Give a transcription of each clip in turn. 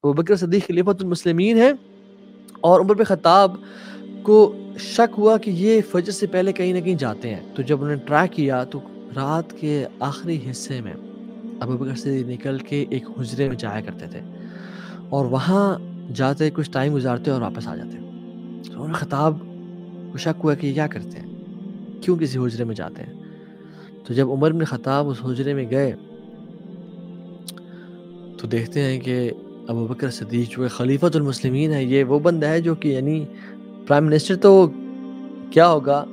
ابوبکر صدیق خلیفۃ المسلمین ہیں، اور عمر بن خطاب کو شک ہوا کہ یہ فجر سے پہلے کہیں نہ کہیں جاتے ہیں. تو جب انہوں نے ٹرائی کیا تو رات کے آخری حصے میں ابوبکر صدیق نکل کے ایک حجرے میں جایا کرتے تھے، اور وہاں جاتے کچھ ٹائم گزارتے اور واپس آ جاتے. تو عمر بن خطاب کو شک ہوا کہ یہ کیا کرتے ہیں، کیوں کسی حجرے میں جاتے ہیں. تو جب عمر بن خطاب اس حجرے میں گئے تو دیکھتے ہیں کہ ابوبکر صدیق جو خلیفۃ المسلمین ہے، یہ وہ بندہ ہے جو کہ یعنی پرائم منسٹر تو کیا ہوگا،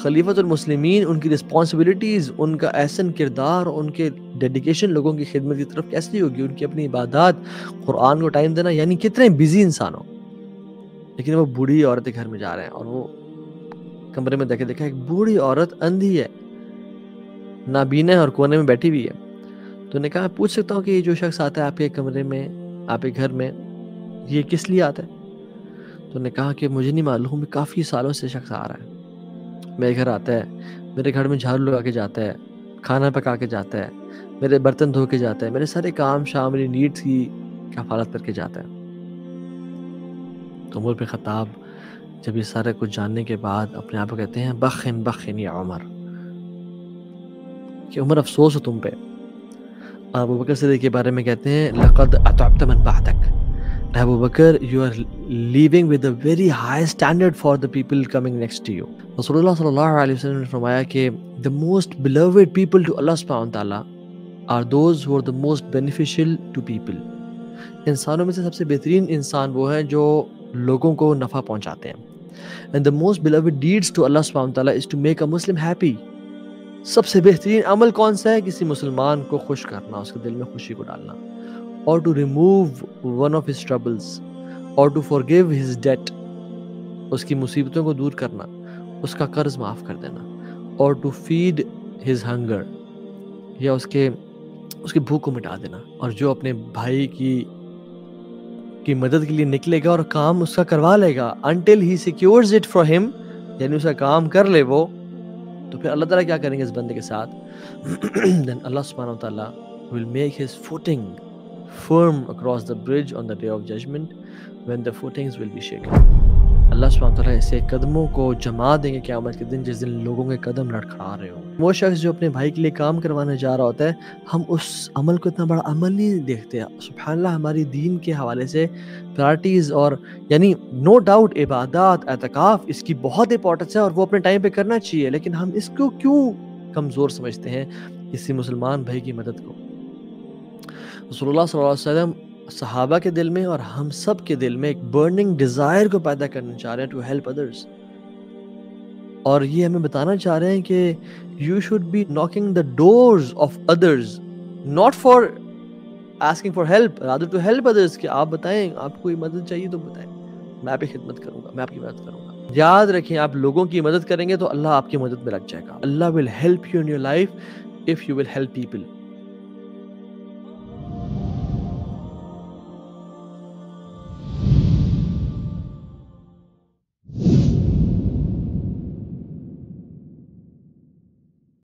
خلیفۃ المسلمین، ان کی رسپانسبلٹیز، ان کا احسن کردار، ان کے ڈیڈیکیشن لوگوں کی خدمت کی طرف کیسی ہوگی، ان کی اپنی عبادات، قرآن کو ٹائم دینا، یعنی کتنے بزی انسان ہو. لیکن وہ بوڑھی عورت کے گھر میں جا رہے ہیں، اور وہ کمرے میں دیکھا ایک بوڑھی عورت اندھی ہے، نابینا ہے، اور کونے میں بیٹھی ہوئی ہے. تو نے کہا پوچھ سکتا ہوں کہ یہ جو شخص آتا ہے آپ کے کمرے میں، آپ کے گھر میں، یہ کس لیے آتا ہے؟ تو نے کہا کہ مجھے نہیں معلوم، کافی سالوں سے شخص آ رہا ہے، میرے گھر آتا ہے، میرے گھر میں جھاڑو لگا کے جاتا ہے، کھانا پکا کے جاتا ہے، میرے برتن دھو کے جاتا ہے، میرے سارے کام شام، میری نیڈس کی کفالت کر کے جاتا ہے. تو عمر بن خطاب جب یہ سارا کچھ جاننے کے بعد اپنے آپ کو کہتے ہیں بخن بخن یا عمر، کہ عمر افسوس ہو تم پہ. ابوبکر صدیق کے بارے میں کہتے ہیں لقد اتعبت من بعدک، Abu Bakr, you are leaving with a very high standard for the people coming next to you. رسول اللہ صلی اللہ علیہ وسلم نے فرمایا کہ the most beloved people to Allah subhanahu wa ta'ala are those who are the most beneficial to people. انسانوں میں سے سب سے بہترین انسان وہ ہیں جو لوگوں کو نفع پہنچاتے ہیں. And the most beloved deeds to Allah subhanahu wa ta'ala is to make a Muslim happy. سب سے بہترین عمل کون سا ہے؟ کسی مسلمان کو خوش کرنا، اس کے دل میں خوشی کو ڈالنا. Or to remove one of his troubles, or to forgive his debt, اس کی مصیبتوں کو دور کرنا، اس کا قرض معاف کر دینا. Or to feed his hunger, یا اس کی بھوک کو مٹا دینا. اور جو اپنے بھائی کی مدد کے لیے نکلے گا اور کام اس کا کروا لے گا until he secures it for him، یعنی اس کا کام کر لے وہ، تو پھر اللہ تعالیٰ کیا کریں گے اس بندے کے ساتھ؟ then Allah subhanahu wa ta'ala will make his footing firm across the bridge on the day of judgment when the footings will be shaken. اللہ سبحانہ وتعالیٰ اسے قدموں کو جما دیں گے قیامت کے دن، جس دن لوگوں کے قدم لڑکھڑا رہے ہوں گے. وہ شخص جو اپنے بھائی کے لیے کام کروانے جا رہا ہوتا ہے، ہم اس عمل کو اتنا بڑا عمل نہیں دیکھتے. سبحان اللہ، ہماری دین کے حوالے سے پرائرٹیز، اور یعنی نو ڈاؤٹ عبادات، اعتکاف، اس کی بہت امپورٹنس ہے اور وہ اپنے ٹائم پہ کرنا چاہیے، لیکن ہم اس کو کیوں کمزور سمجھتے ہیں کسی مسلمان بھائی کی مدد کو؟ رسول اللہ صلی اللہ علیہ وسلم صحابہ کے دل میں اور ہم سب کے دل میں ایک برننگ ڈیزائر کو پیدا کرنا چاہ رہے ہیں ٹو ہیلپ ادرس، اور یہ ہمیں بتانا چاہ رہے ہیں کہ you should be knocking the doors of others, not for asking for help, rather to help others، کہ آپ بتائیں، آپ کو کوئی مدد چاہیے تو بتائیں، میں آپ کی خدمت کروں گا، میں آپ کی مدد کروں گا. یاد رکھیں، آپ لوگوں کی مدد کریں گے تو اللہ آپ کی مدد میں لگ جائے گا. اللہ will help you in your life if you will help people.